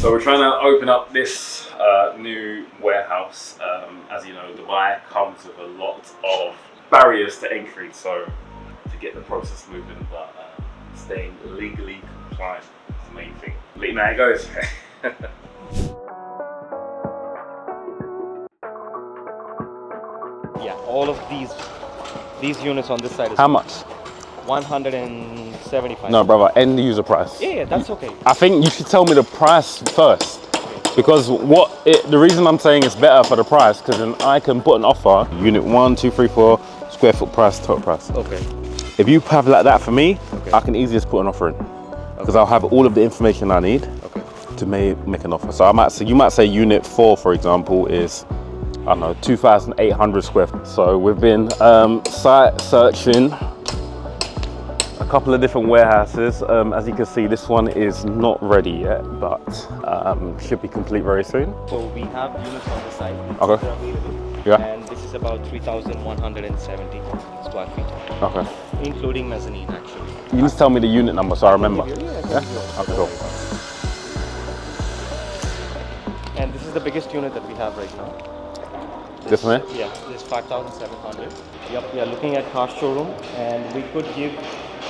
So we're trying to open up this new warehouse. As you know, Dubai comes with a lot of barriers to entry, so to get the process moving, but staying legally compliant is the main thing. Let you know how it goes. Yeah, all of these units on this side is How much? 175. No, brother, end user price. Yeah, that's okay. I think you should tell me the price first. Because the reason I'm saying it's better for the price, because then I can put an offer, unit 1, 2, 3, 4, square foot price, total price. Okay. If you have like that for me, Okay. I can easily just put an offer in. Because I'll have all of the information I need to make an offer. So you might say unit 4, for example, is, I don't know, 2,800 square feet. So we've been site searching a couple of different warehouses. As you can see, this one is not ready yet, but should be complete very soon. So we have units on the side. Okay. They're available. Yeah. And this is about 3,170 square feet, Okay. including mezzanine actually. You need to tell me the unit number so I remember. Yeah? Okay, cool. And this is the biggest unit that we have right now. This one here? Yeah, this is 5,700. Yep, we are looking at car showroom, and we could give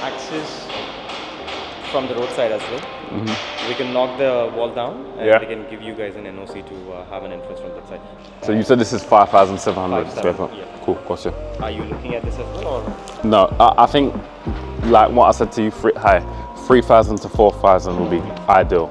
access from the roadside as well. We can knock the wall down, and Yeah. we can give you guys an NOC to have an entrance from that side. So you said this is 5,700 square foot? Yeah. Cool, gotcha. Are you looking at this as well, or? No, I think, like what I said to you, 3,000 to 4,000 would be ideal.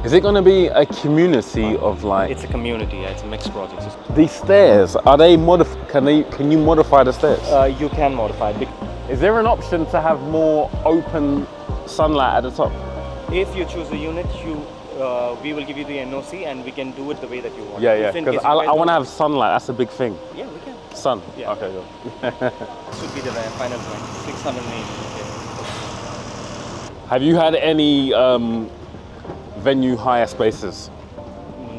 Is it going to be a community of like... It's a community, yeah, it's a mixed project. These stairs, are they can you modify the stairs? You can modify it. Is there an option to have more open sunlight at the top? If you choose a unit, we will give you the NOC, and we can do it the way that you want. Yeah, If in because case you I guys want to don't- have sunlight, that's a big thing. Yeah, we can. Sun? Yeah. Okay, good. This would be the final one, 680. Have you had any venue hire spaces?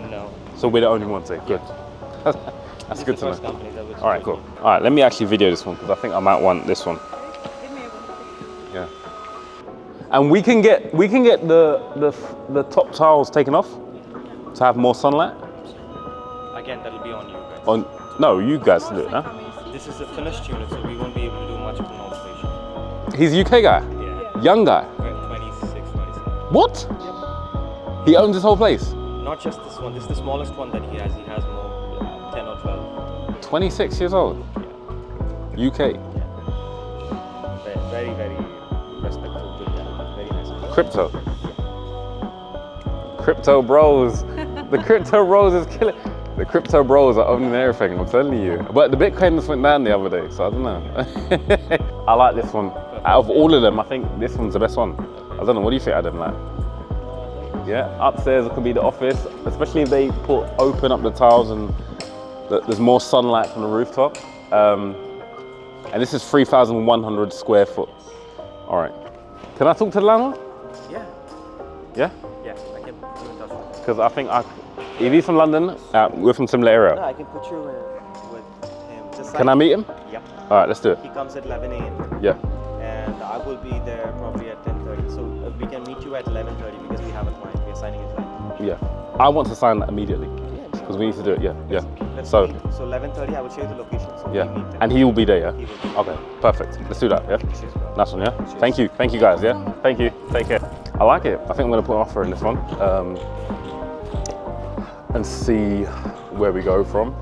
No. So we're the only ones here, good. That's good to know. Company that was All right, cool. All right, let me actually video this one because I think I might want this one. Yeah. And we can get the top tiles taken off to have more sunlight. Again, that'll be on you guys. On no, you guys can do it, huh? This is a finished unit, so we won't be able to do much of an alteration. He's a UK guy, Yeah. young guy. 26, 27. What? He owns this whole place. Not just this one. This is the smallest one that he has. He has more, 10 or 12. 26 years old. UK. Very, very respectful, good guy. Very nice. Crypto. Crypto bros. The crypto bros is killing. The crypto bros are owning everything, I'm telling you. But the Bitcoin just went down the other day, so I don't know. I like this one. Out of all of them, I think this one's the best one. I don't know, what do you think, Adam? Like, yeah, upstairs it could be the office, especially if they open up the tiles and there's more sunlight from the rooftop. And this is 3,100 square foot. All right. Can I talk to the landlord? Yeah. Yeah? Yeah, I can put you in touch with him. Because I think if he's from London, we're from similar area. No, I can put you with him. This Can side- I meet him? Yep. All right, let's do it. He comes at 11 a.m. Yeah. and I will be there probably at 10:30. So we can meet you at 11:30 because we have a client. We are signing a client. Yeah. I want to sign that immediately because we need to do it. Yeah. Yeah. Let's So, meet. So 11:30, I will show you the location. So yeah. we meet there. And he will be there, yeah? He will be. Okay, perfect. Let's do that, yeah? Cheers, bro. Nice one, yeah? Thank you. Thank you, guys, yeah? Thank you. Take care. I like it. I think I'm going to put an offer in this one and see where we go from.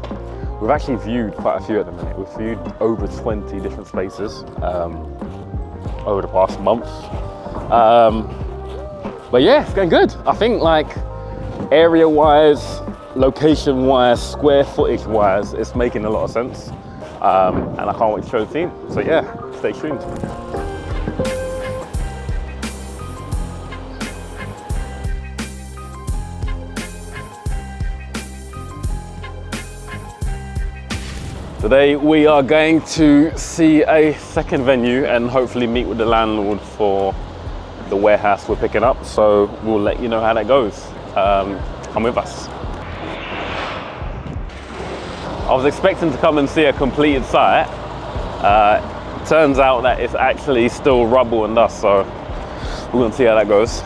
We've actually viewed quite a few at the minute. We've viewed over 20 different spaces over the past month. But yeah, it's going good. I think like area-wise, location-wise, square footage-wise, it's making a lot of sense. And I can't wait to show the team. So yeah, stay tuned. Today we are going to see a second venue and hopefully meet with the landlord for the warehouse we're picking up. So we'll let you know how that goes. Come with us. I was expecting to come and see a completed site. Turns out that it's actually still rubble and dust, so we're gonna see how that goes.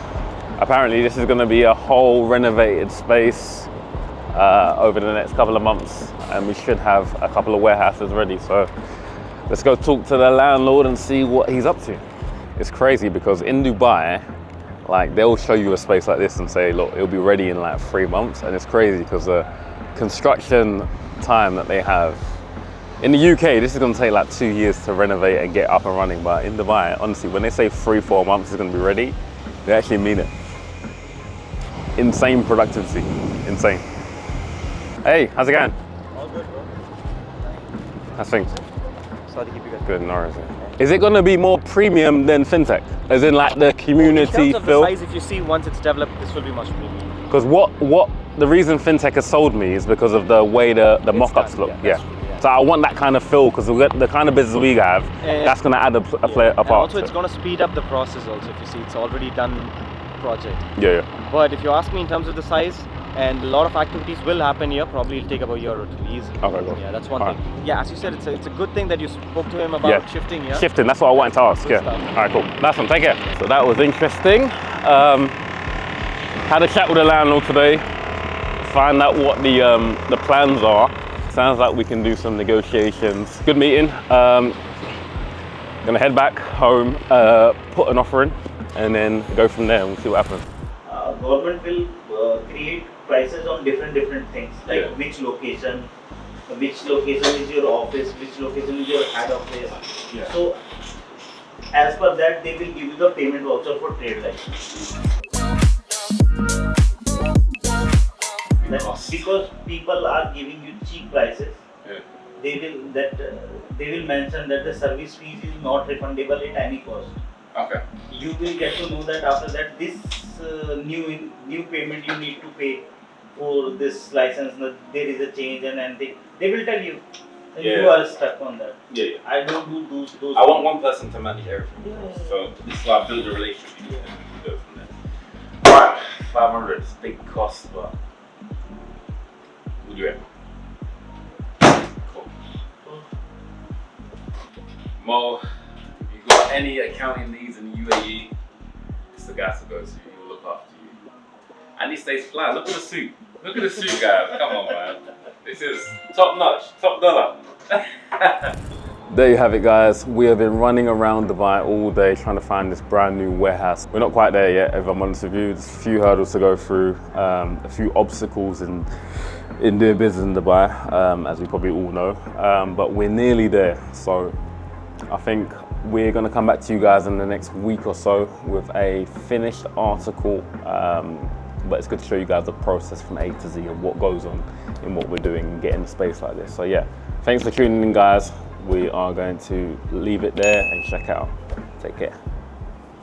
apparently this is going to be a whole renovated space over the next couple of months, and we should have a couple of warehouses ready. So let's go talk to the landlord and see what he's up to. It's crazy because in Dubai, like, they'll show you a space like this and say, look, it'll be ready in like 3 months. And it's crazy because the construction time that they have in the UK, this is going to take like 2 years to renovate and get up and running. But in Dubai, honestly, when they say 3-4 months is going to be ready, they actually mean it. Insane productivity, insane. Hey, how's it going? All good, bro. How's things? Sorry to keep you guys. Good, no worries. Is it going to be more premium than fintech? As in like the community In terms of feel? the size, if you see once it's developed, this will be much premium. Because what the reason fintech has sold me is because of the way the mock-ups done, look. yeah, that's true, yeah. So I want that kind of feel because the kind of business we have, that's going to add a And part. also, to it's it. going to speed up the process. Also, if you see, it's already done project. Yeah. But if you ask me in terms of the size, and a lot of activities will happen here, probably it'll take about a year or two easy. Okay, cool. Yeah, that's one All thing. right. Yeah, as you said, it's a good thing that you spoke to him about Yeah. shifting. Yeah. Shifting, that's what I wanted to ask. Good Yeah. stuff. All right, cool. Nice one. Take care. So that was interesting. Had a chat with the landlord today. Find out what the plans are. Sounds like we can do some negotiations. Good meeting. Gonna head back home, put an offer in, and then go from there. We'll see what happens. Government will create prices on different things, like Yeah. which location is your office, which location is your head office. Yeah. So as per that, they will give you the payment voucher for trade license. Because people are giving you cheap prices, they will mention that the service fees is not refundable at any cost. Okay. You will get to know that after that this new payment you need to pay for this license, that there is a change and anything. They will tell you. And you are stuck on that. Yeah. I don't do those. I want one person to manage everything. Yeah. So this is why I build a relationship with you. Go from there. Alright, 500, it's a big cost, but we'll do it. Cool. Mo, if you've got any accounting needs in the UAE, it's the guy to go to. He'll look after you. And he stays fly. Look at the suit. Look at the suit, guys. Come on, man. This is top notch, top dollar. There you have it, guys. We have been running around Dubai all day trying to find this brand new warehouse. We're not quite there yet, if I'm honest with you. There's a few hurdles to go through, a few obstacles in doing business in Dubai, as we probably all know. But we're nearly there. So I think we're going to come back to you guys in the next week or so with a finished article. But it's good to show you guys the process from A to Z and what goes on in what we're doing and getting a space like this. So yeah, thanks for tuning in, guys. We are going to leave it there and check out. Take care.